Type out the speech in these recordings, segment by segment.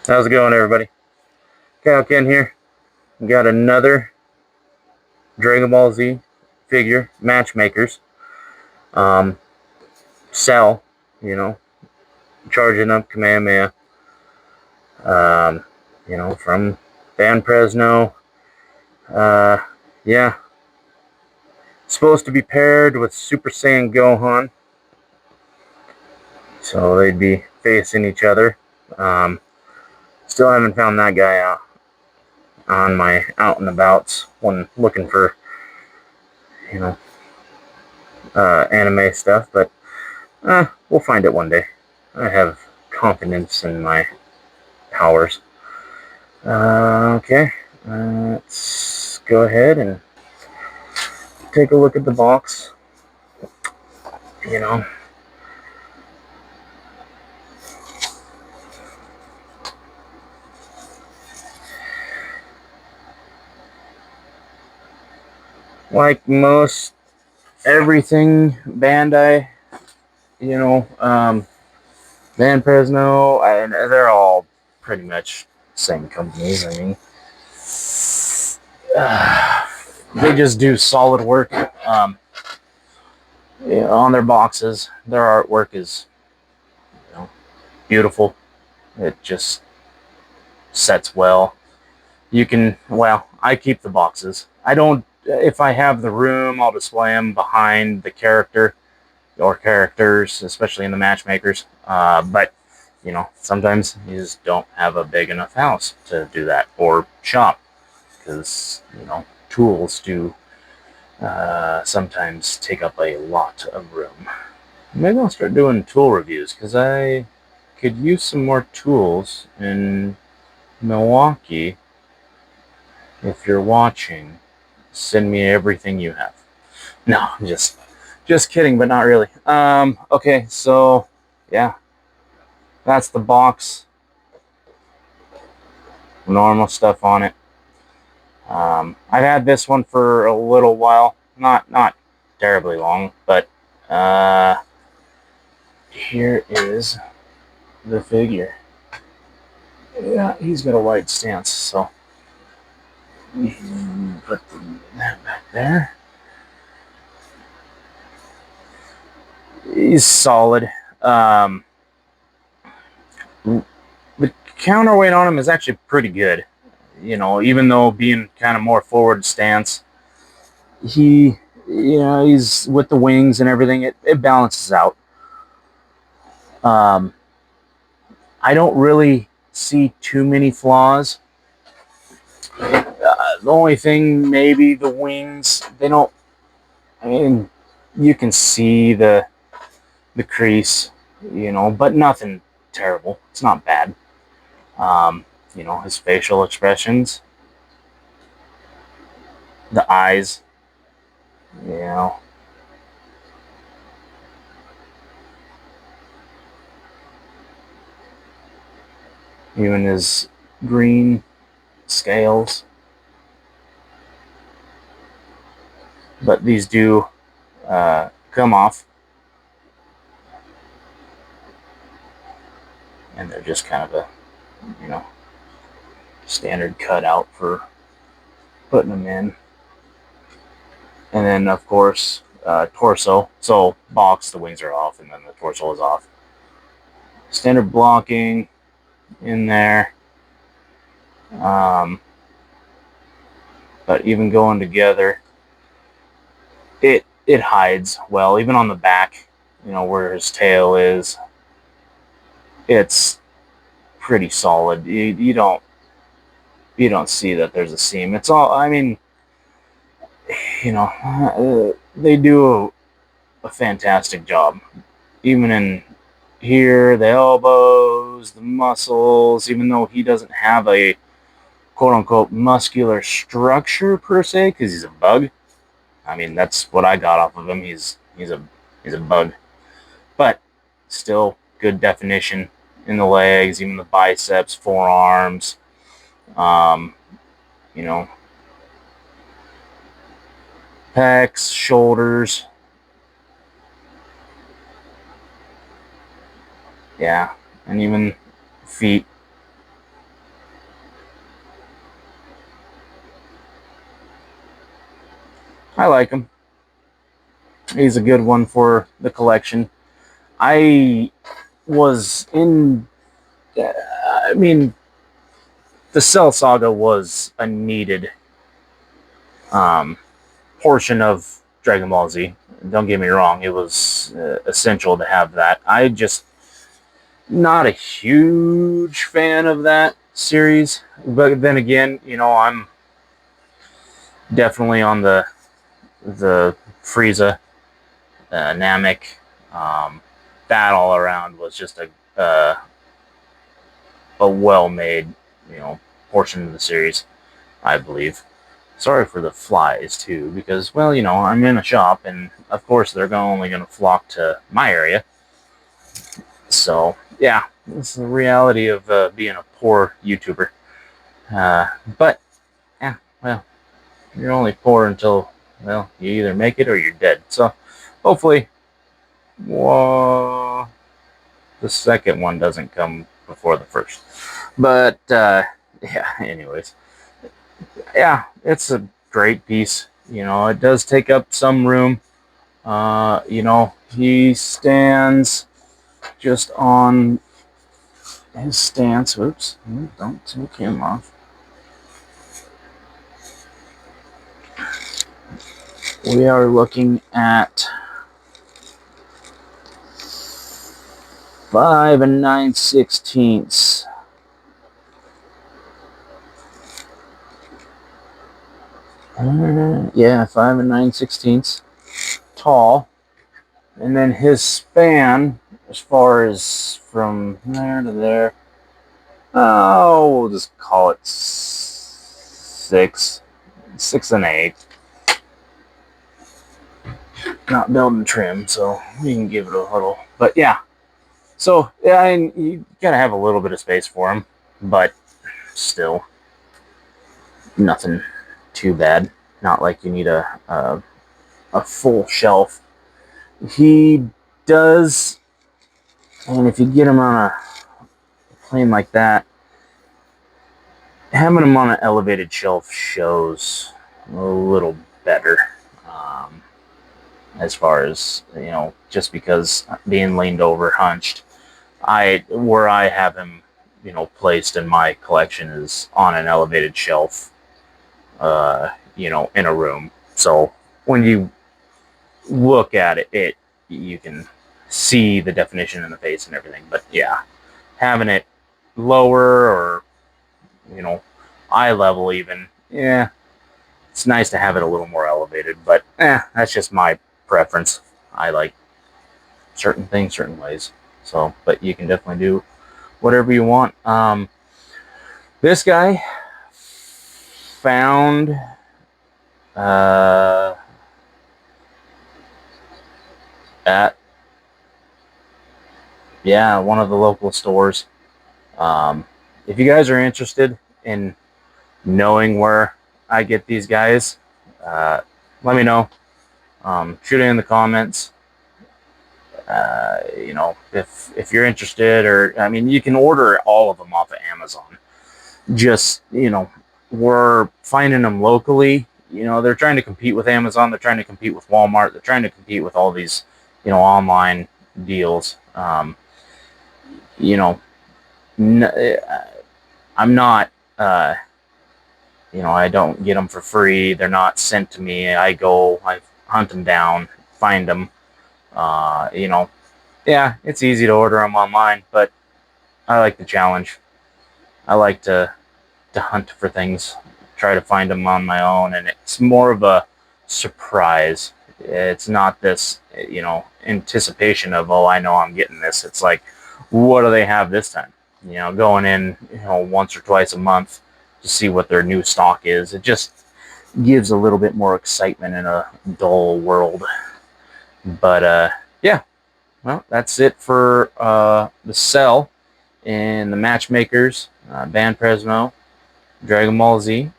How's it going, everybody? Ken here. We got another Dragon Ball Z figure, Matchmakers. Um, Cell, you know, charging up Kamehameha. Um, from Banpresto. Uh, yeah, supposed to be paired with Super Saiyan Gohan, so they'd be facing each other. Um, Still haven't found that guy out on my out and abouts when looking for, you know, anime stuff, but we'll find it one day. I have confidence in my powers. Okay, let's go ahead and take a look at the box. You know, like most everything Bandai, you know, Van Presno, and they're all pretty much same companies. I mean, they just do solid work on their boxes. Their artwork is, beautiful. It just sets well. I keep the boxes. I don't, if I have the room, I'll display them behind the character or characters, especially in the matchmakers. But, sometimes you just don't have a big enough house to do that, or shop, because, tools do sometimes take up a lot of room. Maybe I'll start doing tool reviews, because I could use some more tools in Milwaukee. If you're watching, send me everything you have. No, just kidding, but not really. Okay, so yeah, that's the box. Normal stuff on it. I've had this one for a little while, not terribly long, but here is the figure. Yeah, he's got a wide stance, so put that back there. He's solid. The counterweight on him is actually pretty good. Even though being kind of more forward stance, he's with the wings and everything. It balances out. Um, I don't really see too many flaws. The only thing, maybe the wings. They don't. I mean, you can see the crease, but nothing terrible. It's not bad. His facial expressions, the eyes, you know, even his green scales. But these do come off, and they're just kind of a, standard cutout for putting them in. And then, of course, torso. So box, the wings are off, and then the torso is off. Standard blocking in there. But even going together, it hides well. Even on the back, where his tail is, it's pretty solid. You don't see that there's a seam. It's all, I mean, they do a fantastic job. Even in here, the elbows, the muscles, even though he doesn't have a quote-unquote muscular structure per se, because he's a bug. I mean, that's what I got off of him. He's a bug. But still good definition in the legs, even the biceps, forearms, you know, pecs, shoulders. Yeah, and even feet. I like him. He's a good one for the collection. I was in. I mean, the Cell Saga was a needed um, portion of Dragon Ball Z. Don't get me wrong; it was essential to have that. I just not a huge fan of that series, but then again, I'm definitely on the Frieza, Namek. Um, that all around was just a well made, portion of the series, I believe. Sorry for the flies too, because I'm in a shop, and of course they're only going to flock to my area. So yeah, this is the reality of being a poor YouTuber. But yeah, well, you're only poor until you either make it or you're dead. So hopefully, whoa, the second one doesn't come before the first. But yeah, anyways, yeah, it's a great piece. It does take up some room. He stands just on his stance. Oops, don't take him off. We are looking at 5 9/16. Yeah, 5 9/16 tall, and then his span, as far as from there to there, oh, we'll just call it 6 6 1/8. Not building trim, so we can give it a little. But yeah, so yeah, and you gotta have a little bit of space for him, but still nothing too bad. Not like you need a full shelf. He does, and if you get him on a plane like that, having him on an elevated shelf shows a little better. Um, as far as just because being leaned over, hunched, where I have him, placed in my collection is on an elevated shelf, in a room. So when you look at it, you can see the definition in the face and everything. But yeah, having it lower or eye level even, yeah, it's nice to have it a little more elevated. But that's just my preference. I like certain things certain ways. So, but you can definitely do whatever you want. This guy found at one of the local stores. If you guys are interested in knowing where I get these guys, let me know. Shoot it in the comments. If you're interested, or I mean, you can order all of them off of Amazon. Just we're finding them locally. They're trying to compete with Amazon. They're trying to compete with Walmart. They're trying to compete with all these online deals. You know, I'm not. I don't get them for free. They're not sent to me. I hunt them down, find them. Yeah, it's easy to order them online, but I like the challenge. I like to hunt for things, try to find them on my own, and it's more of a surprise. It's not this, anticipation of, oh, I know I'm getting this. It's like, what do they have this time? Going in, once or twice a month to see what their new stock is. It just gives a little bit more excitement in a dull world. But yeah, well, that's it for the Cell and the Matchmakers, Banpresto, Dragon Ball Z.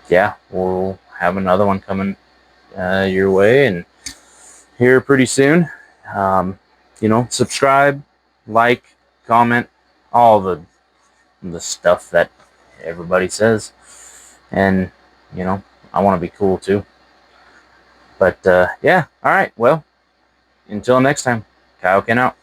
Yeah, we'll have another one coming your way and here pretty soon. Subscribe, like, comment, all the stuff that everybody says. And, I want to be cool too. But yeah, all right. Well, until next time, Kaioken out.